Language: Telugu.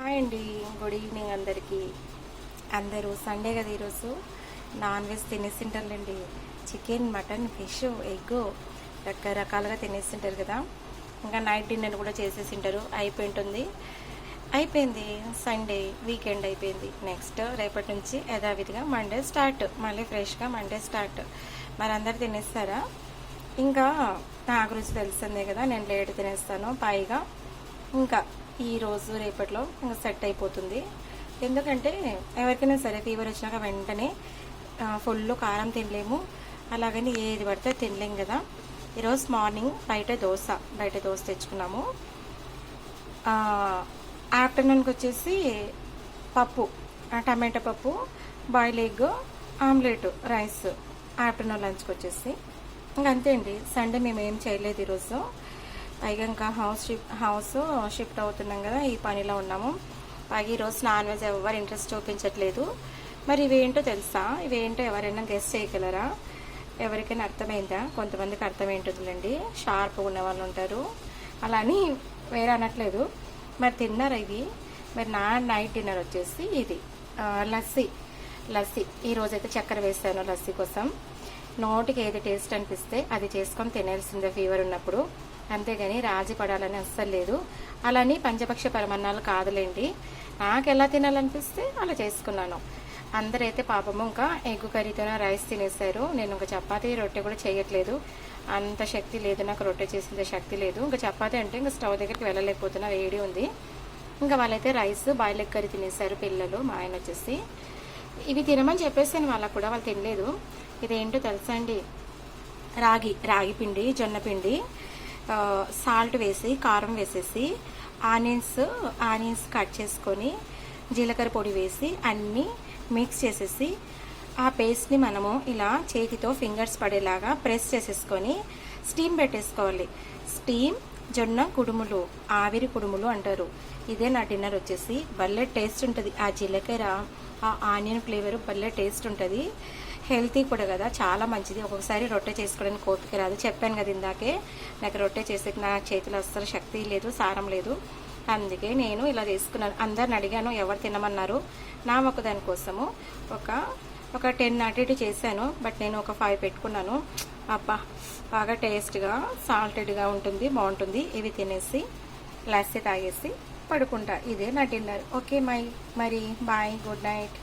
హాయ్ అండి, గుడ్ ఈవినింగ్ అందరికీ. అందరూ సండే కదా ఈరోజు నాన్ వెజ్ తినేసింటారులేండి. చికెన్, మటన్, ఫిష్, ఎగ్ రకరకాలుగా తినేసింటారు కదా. ఇంకా నైట్ డిన్నర్ కూడా చేసేసింటారు. అయిపోయింది సండే, వీకెండ్ అయిపోయింది. నెక్స్ట్ రేపటి నుంచి యథావిధిగా మండే స్టార్ట్, మళ్ళీ ఫ్రెష్గా మండే స్టార్ట్. మరి అందరు తినేస్తారా? ఇంకా నా గురించి తెలిసిందే కదా, నేను లేట్ తినేస్తాను. పైగా ఇంకా ఈరోజు రేపట్లో ఇంకా సెట్ అయిపోతుంది. ఎందుకంటే ఎవరికైనా సరే ఫీవర్ వచ్చినాక వెంటనే ఫుల్ కారం తినలేము, అలాగని ఏది పడితే తినలేము కదా. ఈరోజు మార్నింగ్ బయట దోశ తెచ్చుకున్నాము. ఆఫ్టర్నూన్కి వచ్చేసి పప్పు, టమాటా పప్పు, boil egg, omelette, rice. Afternoon లంచ్కి వచ్చేసి ఇంకా అంతే అండి. సండే మేము ఏం చేయలేదు ఈరోజు. పైగా ఇంకా హౌస్ షిఫ్ట్ అవుతున్నాం కదా, ఈ పనిలో ఉన్నాము. పైగా ఈరోజు నాన్ వెజ్ ఎవరు ఇంట్రెస్ట్ చూపించట్లేదు. మరి ఇవేంటో తెలుసా? ఇవేంటో ఎవరైనా గెస్ట్ చేయగలరా? ఎవరికైనా అర్థమైందా? కొంతమందికి అర్థమైంటుందిలేండి, షార్ప్గా ఉన్న వాళ్ళు ఉంటారు. అలా అని వేరే అనట్లేదు. మరి తిన్నారా ఇవి? మరి నా నైట్ డిన్నర్ వచ్చేసి ఇది లస్సీ. ఈరోజైతే చక్కెర వేసాను లస్సీ కోసం. నోటికి ఏది టేస్ట్ అనిపిస్తే అది చేసుకొని తినేయాల్సిందే ఫీవర్ ఉన్నప్పుడు, అంతేగాని రాజీ పడాలని అస్సలు లేదు. అలాని పంచపక్ష పరమన్నాలు కాదులేండి, నాకు ఎలా తినాలనిపిస్తే అలా చేసుకున్నాను. అందరైతే పాపము ఇంకా ఎగ్ కర్రీతోనే రైస్ తినేసారు. నేను ఇంకా చపాతీ రొట్టె కూడా చేయట్లేదు, అంత శక్తి లేదు నాకు, రొట్టె చేసేంత శక్తి లేదు. ఇంకా చపాతీ అంటే ఇంకా స్టవ్ దగ్గరికి వెళ్ళలేకపోతున్నా, వేడి ఉంది. ఇంకా వాళ్ళైతే రైస్, బాయిల్ ఎగ్ కర్రీ తినేసారు పిల్లలు. మా ఆయన వచ్చేసి ఇవి తినమని చెప్పేసాను వాళ్ళకు కూడా, వాళ్ళు తినలేదు. ఇదేంటో తెలుసా అండి? రాగి పిండి, జొన్న పిండి, సాల్ట్ వేసి, కారం వేసేసి, ఆనియన్స్ కట్ చేసుకొని, జీలకర్ర పొడి వేసి అన్నీ మిక్స్ చేసేసి, ఆ పేస్ట్ని మనము ఇలా చేతితో ఫింగర్స్ పడేలాగా ప్రెస్ చేసేసుకొని స్టీమ్ పెట్టేసుకోవాలి. స్టీమ్ జొన్న కుడుములు, ఆవిరి కుడుములు అంటారు. ఇదే నా డిన్నర్ వచ్చేసి. భలే టేస్ట్ ఉంటుంది. ఆ జీలకర్ర, ఆ ఆనియన్ ఫ్లేవర్ భలే టేస్ట్ ఉంటుంది. హెల్తీ కూడా కదా, చాలా మంచిది. ఒక్కొక్కసారి రొట్టె చేసుకోవడానికి ఓపిక రాదు, చెప్పాను కదా ఇందాకే. నాకు రొట్టె చేసే నా చేతిలో అస్సలు శక్తి లేదు, సారం లేదు. అందుకే నేను ఇలా చేసుకున్నాను. అందరిని అడిగాను ఎవరు తినమన్నారు. నా ఒక దానికోసము ఒక 10 అటు ఇటు చేశాను. బట్ నేను ఒక 5 పెట్టుకున్నాను. అబ్బా, బాగా టేస్ట్గా, సాల్టెడ్గా ఉంటుంది, బాగుంటుంది. ఇవి తినేసి లస్సీ తాగేసి పడుకుంటా. ఇదే నా డిన్నర్. ఓకే మరి బాయ్, గుడ్ నైట్.